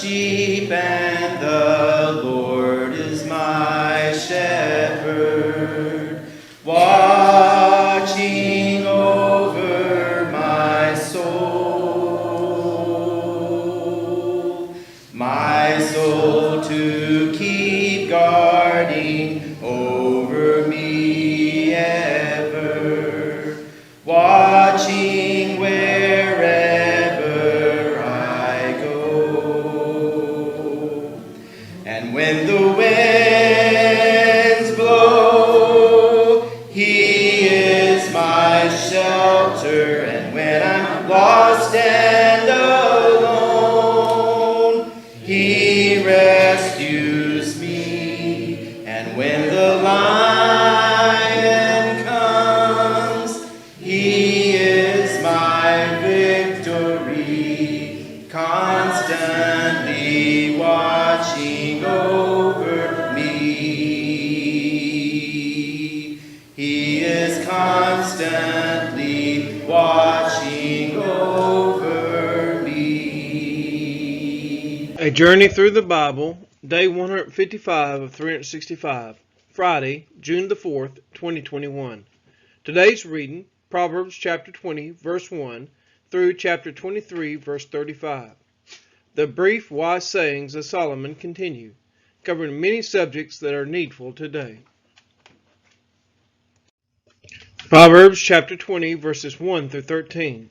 sheep, and the Lord is my shepherd, watching over my soul to keep guarding over me ever, watching wherever I go. And when the winds blow, He is my shelter, and when I'm lost and alone, He rescues me. And when the lion comes, He is my victory, constantly watching over me. He is constantly watching over me. A Journey Through the Bible, Day 155 of 365, Friday, June the 4th, 2021. Today's reading, Proverbs Chapter 20, verse 1, through Chapter 23, verse 35. The brief, wise sayings of Solomon continue, covering many subjects that are needful today. Proverbs Chapter 20, verses 1 through 13.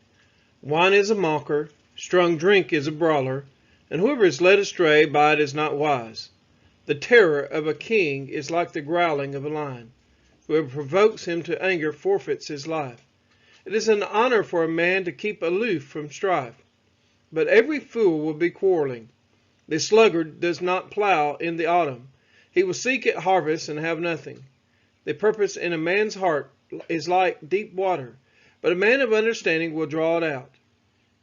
Wine is a mocker, strong drink is a brawler, and whoever is led astray by it is not wise. The terror of a king is like the growling of a lion. Whoever provokes him to anger forfeits his life. It is an honor for a man to keep aloof from strife, but every fool will be quarreling. The sluggard does not plow in the autumn. He will seek at harvest and have nothing. The purpose in a man's heart is like deep water, but a man of understanding will draw it out.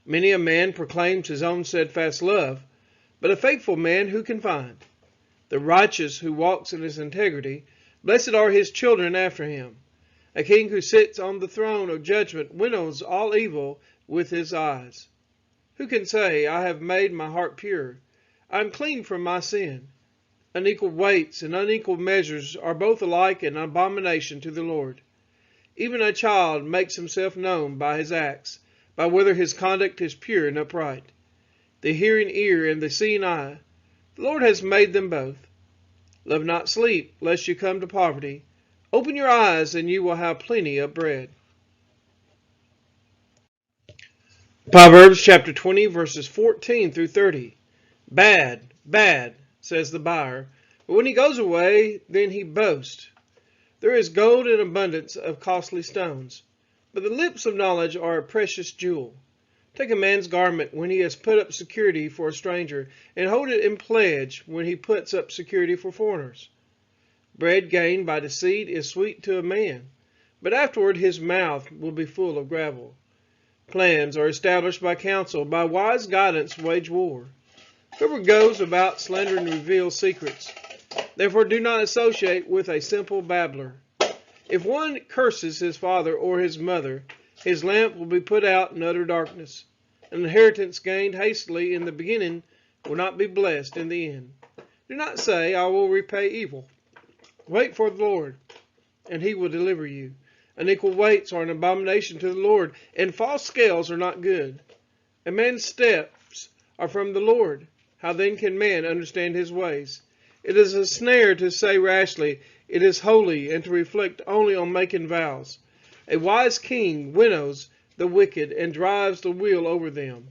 Many a man proclaims his own steadfast love, but a faithful man who can find? The righteous who walks in his integrity, blessed are his children after him. A king who sits on the throne of judgment winnows all evil with his eyes. Who can say, I have made my heart pure, I am clean from my sin? Unequal weights and unequal measures are both alike an abomination to the Lord. Even a child makes himself known by his acts, by whether his conduct is pure and upright. The hearing ear and the seeing eye, the Lord has made them both. Love not sleep, lest you come to poverty. Open your eyes, and you will have plenty of bread. Proverbs chapter 20, verses 14 through 30. Bad, bad, says the buyer, but when he goes away, then he boasts. There is gold in abundance of costly stones, but the lips of knowledge are a precious jewel. Take a man's garment when he has put up security for a stranger, and hold it in pledge when he puts up security for foreigners. Bread gained by deceit is sweet to a man, but afterward his mouth will be full of gravel. Plans are established by counsel, by wise guidance wage war. Whoever goes about slandering reveals secrets. Therefore do not associate with a simple babbler. If one curses his father or his mother, his lamp will be put out in utter darkness. An inheritance gained hastily in the beginning will not be blessed in the end. Do not say, I will repay evil. Wait for the Lord, and he will deliver you. Unequal weights are an abomination to the Lord, and false scales are not good. A man's steps are from the Lord. How then can man understand his ways? It is a snare to say rashly, it is holy, and to reflect only on making vows. A wise king winnows the wicked and drives the wheel over them.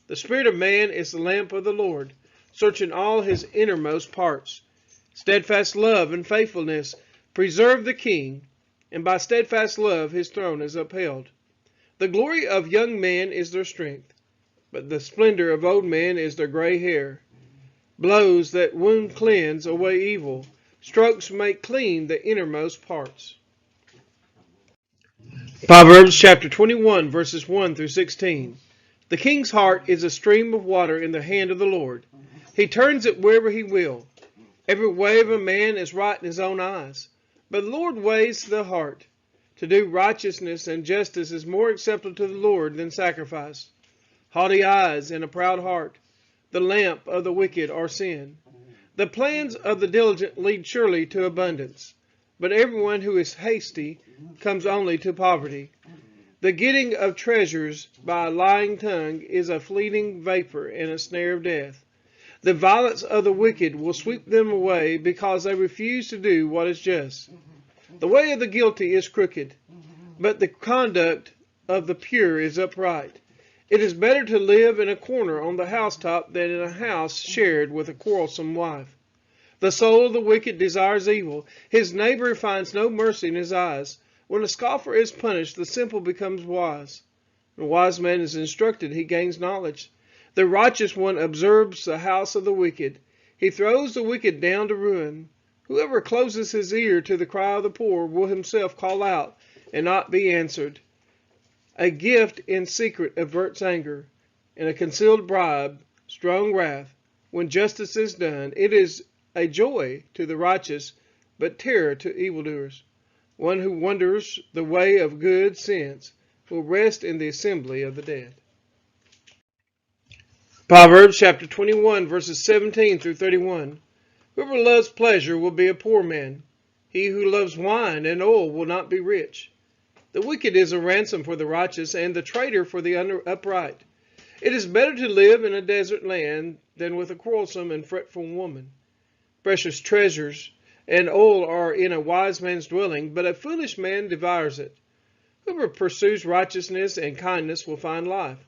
The spirit of man is the lamp of the Lord, searching all his innermost parts. Steadfast love and faithfulness preserve the king, and by steadfast love his throne is upheld. The glory of young men is their strength, but the splendor of old men is their gray hair. Blows that wound cleanse away evil. Strokes make clean the innermost parts. Proverbs chapter 21, verses 1 through 16. The king's heart is a stream of water in the hand of the Lord. He turns it wherever he will. Every way of a man is right in his own eyes, but the Lord weighs the heart. To do righteousness and justice is more acceptable to the Lord than sacrifice. Haughty eyes and a proud heart, The lamp of the wicked are sin. The plans of the diligent lead surely to abundance, but everyone who is hasty comes only to poverty. The getting of treasures by a lying tongue is a fleeting vapor and a snare of death. The violence of the wicked will sweep them away because they refuse to do what is just. The way of the guilty is crooked, but the conduct of the pure is upright. It is better to live in a corner on the housetop than in a house shared with a quarrelsome wife. The soul of the wicked desires evil. His neighbor finds no mercy in his eyes. When a scoffer is punished, the simple becomes wise. When a wise man is instructed, he gains knowledge. The righteous one observes the house of the wicked. He throws the wicked down to ruin. Whoever closes his ear to the cry of the poor will himself call out and not be answered. A gift in secret averts anger, and a concealed bribe, strong wrath. When justice is done, it is a joy to the righteous, but terror to evildoers. One who wanders the way of good sense will rest in the assembly of the dead. Proverbs chapter 21, verses 17 through 31. Whoever loves pleasure will be a poor man. He who loves wine and oil will not be rich. The wicked is a ransom for the righteous, and the traitor for the upright. It is better to live in a desert land than with a quarrelsome and fretful woman. Precious treasures and oil are in a wise man's dwelling, but a foolish man devours it. Whoever pursues righteousness and kindness will find life,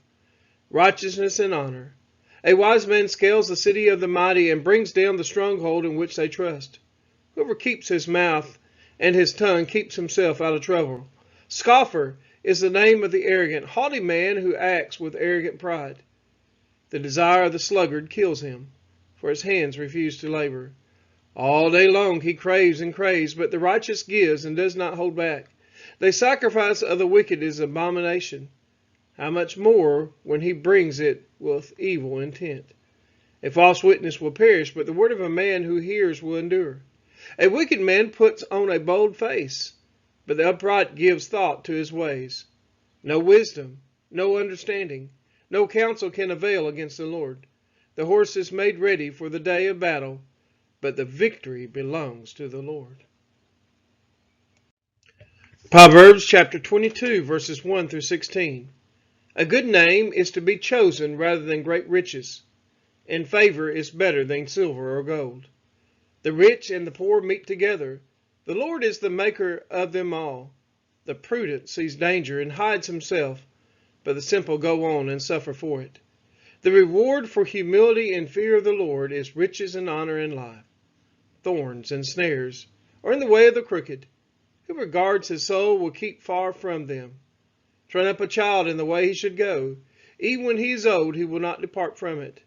righteousness and honor. A wise man scales the city of the mighty and brings down the stronghold in which they trust. Whoever keeps his mouth and his tongue keeps himself out of trouble. Scoffer is the name of the arrogant, haughty man who acts with arrogant pride. The desire of the sluggard kills him, for his hands refuse to labor. All day long he craves and craves, but the righteous gives and does not hold back. The sacrifice of the wicked is abomination. How much more when he brings it with evil intent? A false witness will perish, but the word of a man who hears will endure. A wicked man puts on a bold face, but the upright gives thought to his ways. No wisdom, no understanding, no counsel can avail against the Lord. The horse is made ready for the day of battle, but the victory belongs to the Lord. Proverbs chapter 22, verses 1 through 16. A good name is to be chosen rather than great riches, and favor is better than silver or gold. The rich and the poor meet together. The Lord is the maker of them all. The prudent sees danger and hides himself, but the simple go on and suffer for it. The reward for humility and fear of the Lord is riches and honor and life. Thorns and snares are in the way of the crooked. Who regards his soul will keep far from them. Train up a child in the way he should go. Even when he is old, he will not depart from it.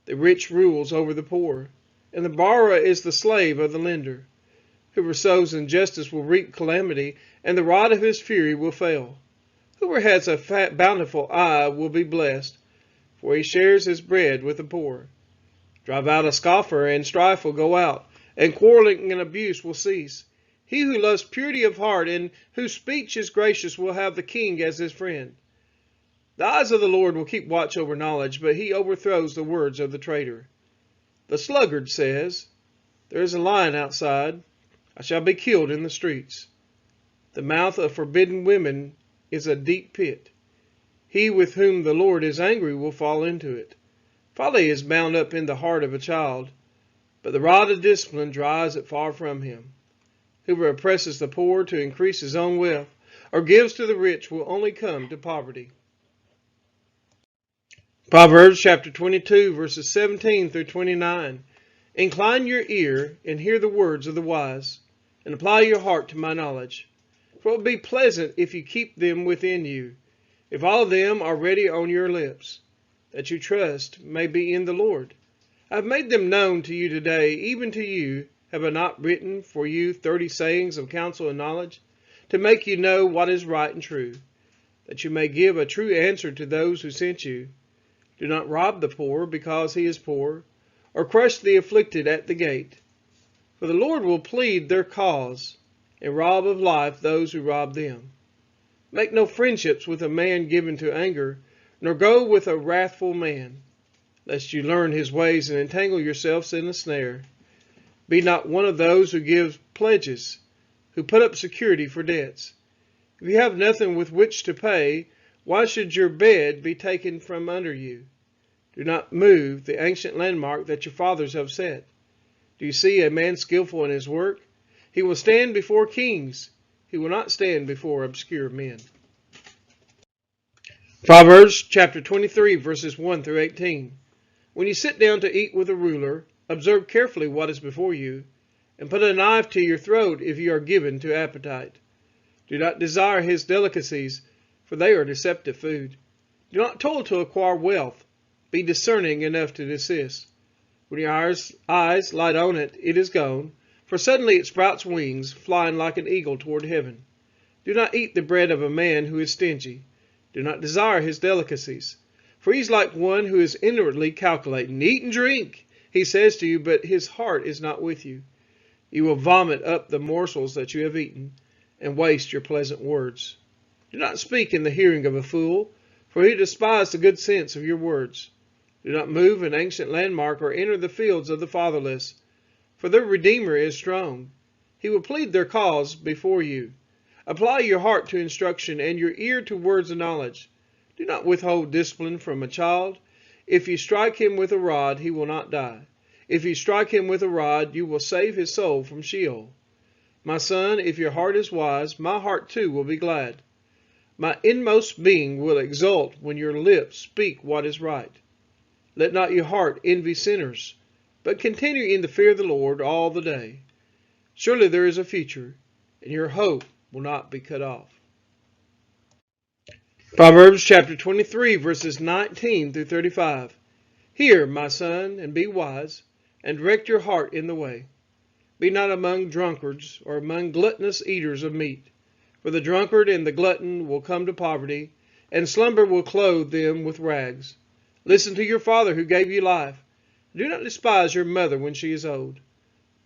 The rich rules over the poor, and the borrower is the slave of the lender. Whoever sows injustice will reap calamity, and the rod of his fury will fail. Whoever has a bountiful eye will be blessed, for he shares his bread with the poor. Drive out a scoffer, and strife will go out, and quarreling and abuse will cease. He who loves purity of heart and whose speech is gracious will have the king as his friend. The eyes of the Lord will keep watch over knowledge, but he overthrows the words of the traitor. The sluggard says, "There is a lion outside. I shall be killed in the streets." The mouth of forbidden women is a deep pit. He with whom the Lord is angry will fall into it. Folly is bound up in the heart of a child, but the rod of discipline drives it far from him. Whoever oppresses the poor to increase his own wealth, or gives to the rich, will only come to poverty. Proverbs chapter 22, verses 17 through 29. Incline your ear and hear the words of the wise, and apply your heart to my knowledge. For it will be pleasant if you keep them within you, if all of them are ready on your lips, that you trust may be in the Lord. I have made them known to you today, even to you. Have I not written for you 30 sayings of counsel and knowledge, to make you know what is right and true, that you may give a true answer to those who sent you? Do not rob the poor because he is poor, or crush the afflicted at the gate. For the Lord will plead their cause, and rob of life those who rob them. Make no friendships with a man given to anger, nor go with a wrathful man. lest you learn his ways and entangle yourselves in a snare. Be not one of those who give pledges, who put up security for debts. If you have nothing with which to pay, why should your bed be taken from under you? Do not move the ancient landmark that your fathers have set. Do you see a man skillful in his work? He will stand before kings. He will not stand before obscure men. Proverbs Chapter 23, verses 1 through 18. When you sit down to eat with a ruler, observe carefully what is before you, and put a knife to your throat if you are given to appetite. Do not desire his delicacies, for they are deceptive food. Do not toil to acquire wealth. Be discerning enough to desist. When your eyes light on it, it is gone, for suddenly it sprouts wings, flying like an eagle toward heaven. Do not eat the bread of a man who is stingy. Do not desire his delicacies, for he is like one who is inwardly calculating. Eat and drink, he says to you, but his heart is not with you. You will vomit up the morsels that you have eaten, and waste your pleasant words. Do not speak in the hearing of a fool, for he despises the good sense of your words. Do not move an ancient landmark or enter the fields of the fatherless, for their Redeemer is strong. He will plead their cause before you. Apply your heart to instruction and your ear to words of knowledge. Do not withhold discipline from a child. If you strike him with a rod, he will not die. If you strike him with a rod, you will save his soul from Sheol. My son, if your heart is wise, my heart too will be glad. My inmost being will exult when your lips speak what is right. Let not your heart envy sinners, but continue in the fear of the Lord all the day. Surely there is a future, and your hope will not be cut off. Proverbs chapter 23, verses 19 through 35. Hear, my son, and be wise, and direct your heart in the way. Be not among drunkards, or among gluttonous eaters of meat. For the drunkard and the glutton will come to poverty, and slumber will clothe them with rags. Listen to your father who gave you life. Do not despise your mother when she is old.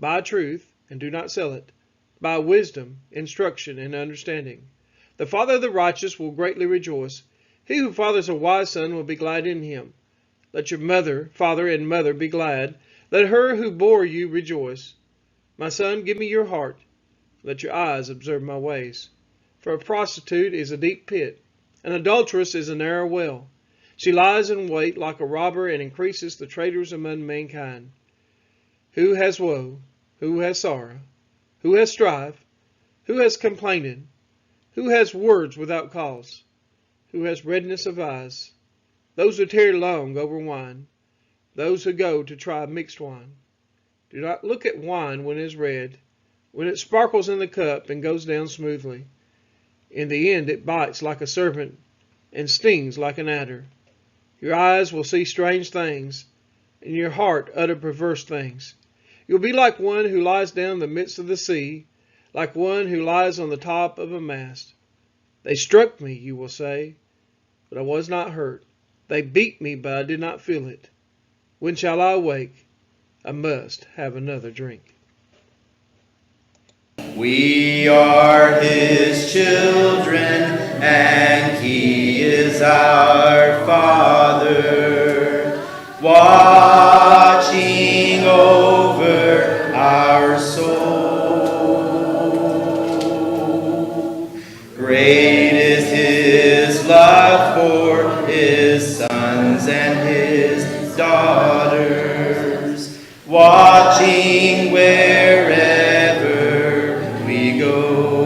Buy truth, and do not sell it. Buy wisdom, instruction, and understanding. The father of the righteous will greatly rejoice. He who fathers a wise son will be glad in him. Let your father and mother be glad. Let her who bore you rejoice. My son, give me your heart. Let your eyes observe my ways. For a prostitute is a deep pit, an adulteress is a narrow well. She lies in wait like a robber and increases the traitors among mankind. Who has woe? Who has sorrow? Who has strife? Who has complained? Who has words without cause? Who has redness of eyes? Those who tarry long over wine, those who go to try mixed wine. Do not look at wine when it is red, when it sparkles in the cup and goes down smoothly. In the end it bites like a serpent and stings like an adder. Your eyes will see strange things, and your heart utter perverse things. You'll be like one who lies down in the midst of the sea, like one who lies on the top of a mast. They struck me, you will say, but I was not hurt. They beat me, but I did not feel it. When shall I awake? I must have another drink. We are his children, and he is our Father, watching over our soul. Great is his love for his sons and his daughters, watching wherever we go.